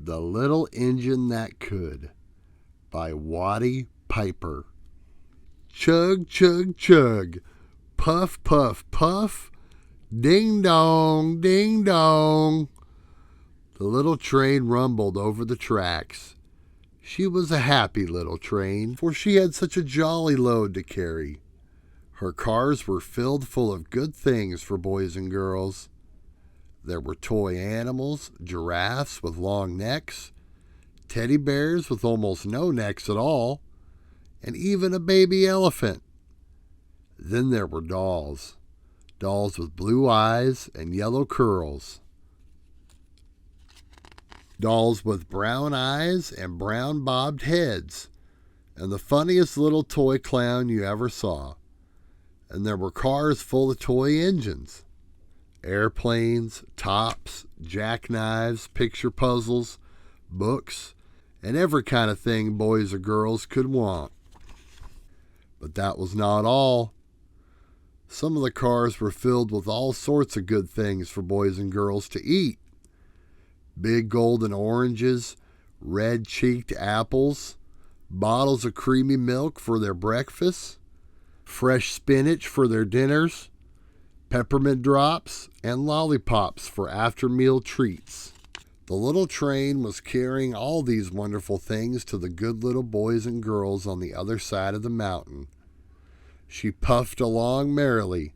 The Little Engine That Could by Watty Piper. Chug, chug, chug, puff, puff, puff, ding dong, ding dong. The little train rumbled over the tracks. She was a happy little train, for she had such a jolly load to carry. Her cars were filled full of good things for boys and girls. There were toy animals, giraffes with long necks, teddy bears with almost no necks at all, and even a baby elephant. Then there were dolls with blue eyes and yellow curls, dolls with brown eyes and brown bobbed heads, and the funniest little toy clown you ever saw. And there were cars full of toy engines, airplanes, tops, jackknives, picture puzzles, books, and every kind of thing boys or girls could want. But that was not all. Some of the cars were filled with all sorts of good things for boys and girls to eat. Big golden oranges, red-cheeked apples, bottles of creamy milk for their breakfasts, fresh spinach for their dinners, peppermint drops, and lollipops for after-meal treats. The little train was carrying all these wonderful things to the good little boys and girls on the other side of the mountain. She puffed along merrily.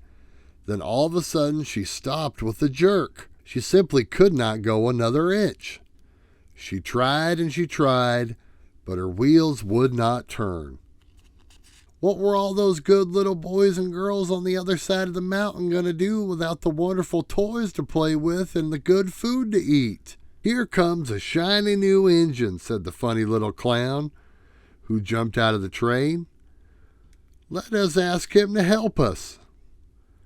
Then all of a sudden she stopped with a jerk. She simply could not go another inch. She tried and she tried, but her wheels would not turn. What were all those good little boys and girls on the other side of the mountain going to do without the wonderful toys to play with and the good food to eat? Here comes a shiny new engine, said the funny little clown, who jumped out of the train. Let us ask him to help us.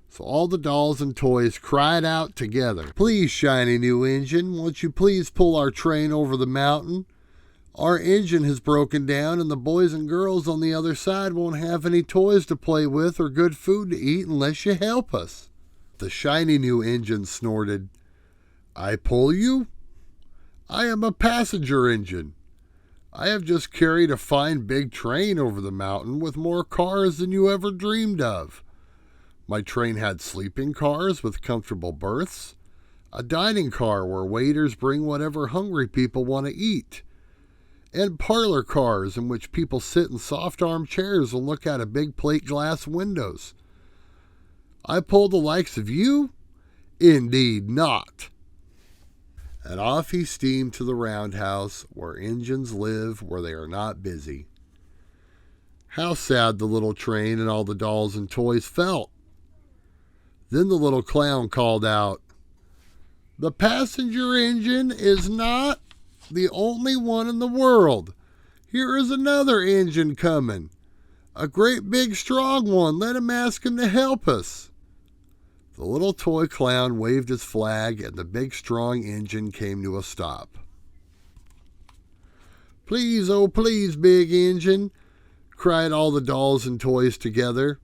So all the dolls and toys cried out together, Please, shiny new engine, won't you please pull our train over the mountain? Our engine has broken down, and the boys and girls on the other side won't have any toys to play with or good food to eat unless you help us. The shiny new engine snorted, I pull you? I am a passenger engine. I have just carried a fine big train over the mountain with more cars than you ever dreamed of. My train had sleeping cars with comfortable berths, a dining car where waiters bring whatever hungry people want to eat, and parlor cars in which people sit in soft armchairs and look out of big plate glass windows. I pull the likes of you? Indeed not. And off he steamed to the roundhouse where engines live where they are not busy. How sad the little train and all the dolls and toys felt. Then the little clown called out, The passenger engine is not the only one in the world. Here is another engine coming. A great big strong one. Let him ask him to help us. The little toy clown waved his flag and the big strong engine came to a stop. Please, oh please, big engine, cried all the dolls and toys together.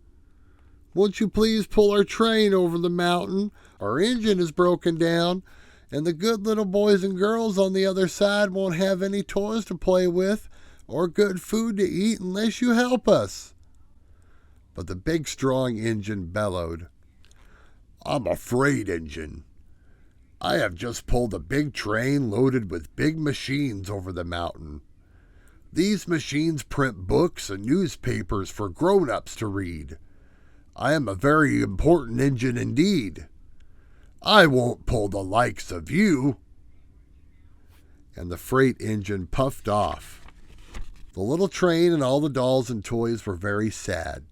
Won't you please pull our train over the mountain? Our engine is broken down, and the good little boys and girls on the other side won't have any toys to play with or good food to eat unless you help us. But the big strong engine bellowed, I'm a freight engine. I have just pulled a big train loaded with big machines over the mountain. These machines print books and newspapers for grown-ups to read. I am a very important engine indeed. I won't pull the likes of you. And the freight engine puffed off. The little train and all the dolls and toys were very sad.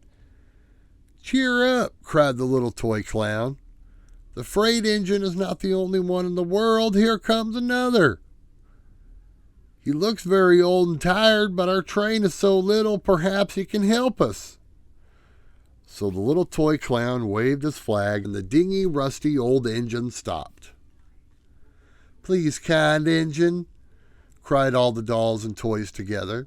Cheer up, cried the little toy clown. The freight engine is not the only one in the world. Here comes another. He looks very old and tired, but our train is so little, perhaps he can help us. So the little toy clown waved his flag, and the dingy, rusty old engine stopped. Please, kind engine, cried all the dolls and toys together.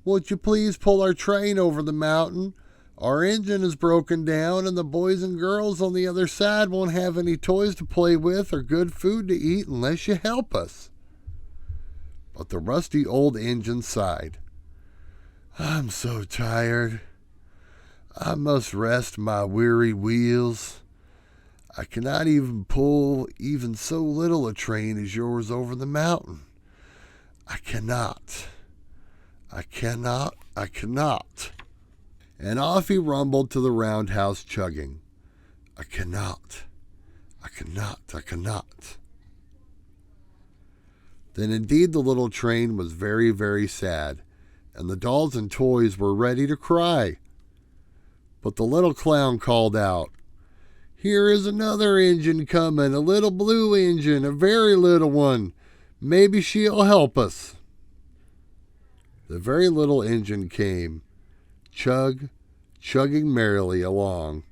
Won't you please pull our train over the mountain? Our engine is broken down, and the boys and girls on the other side won't have any toys to play with or good food to eat unless you help us. But the rusty old engine sighed. I'm so tired. I must rest my weary wheels. I cannot even pull even so little a train as yours over the mountain. I cannot. I cannot. I cannot. And off he rumbled to the roundhouse chugging. I cannot. I cannot. I cannot. Then indeed the little train was very, very sad, and the dolls and toys were ready to cry. But the little clown called out, Here is another engine coming, a little blue engine, a very little one. Maybe she'll help us. The very little engine came, chugging merrily along.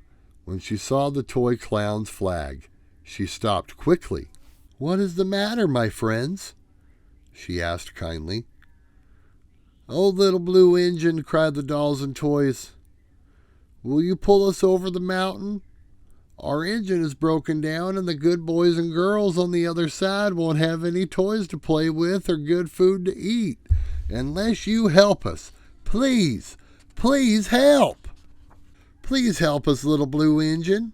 When she saw the toy clown's flag, she stopped quickly. What is the matter, my friends? She asked kindly. Oh, little blue engine, cried the dolls and toys. Will you pull us over the mountain? Our engine is broken down and the good boys and girls on the other side won't have any toys to play with or good food to eat unless you help us. Please, please help. Please help us, little blue engine.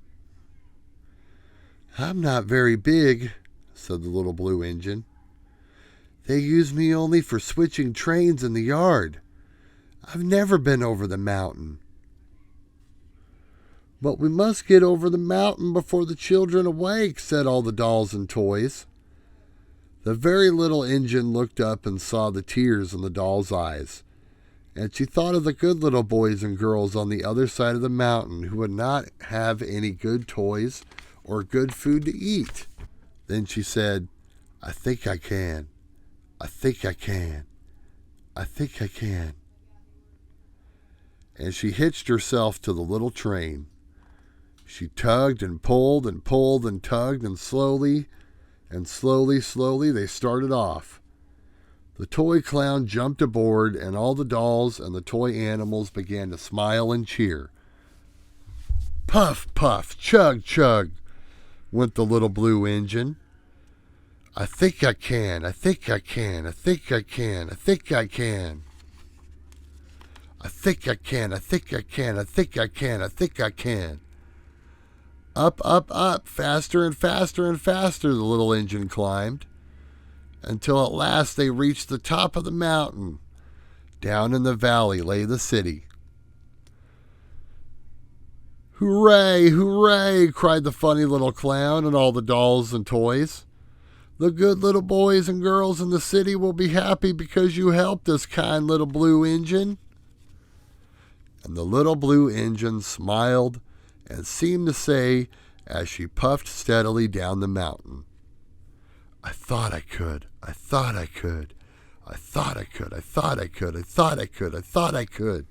I'm not very big, said the little blue engine. They use me only for switching trains in the yard. I've never been over the mountain. But we must get over the mountain before the children awake, said all the dolls and toys. The very little engine looked up and saw the tears in the doll's eyes, and she thought of the good little boys and girls on the other side of the mountain who would not have any good toys or good food to eat. Then she said, I think I can. I think I can. I think I can. And she hitched herself to the little train. She tugged and pulled and pulled and tugged, and slowly they started off. The toy clown jumped aboard, and all the dolls and the toy animals began to smile and cheer. Puff, puff, chug, chug, went the little blue engine. I think I can, I think I can, I think I can, I think I can. I think I can, I think I can, I think I can, I think I can. Up, up, up, faster and faster and faster the little engine climbed, until at last they reached the top of the mountain. Down in the valley lay the city. Hooray, hooray, cried the funny little clown and all the dolls and toys. The good little boys and girls in the city will be happy because you helped us, kind little blue engine. And the little blue engine smiled and seemed to say, as she puffed steadily down the mountain, I thought I could, I thought I could, I thought I could, I thought I could, I thought I could, I thought I could.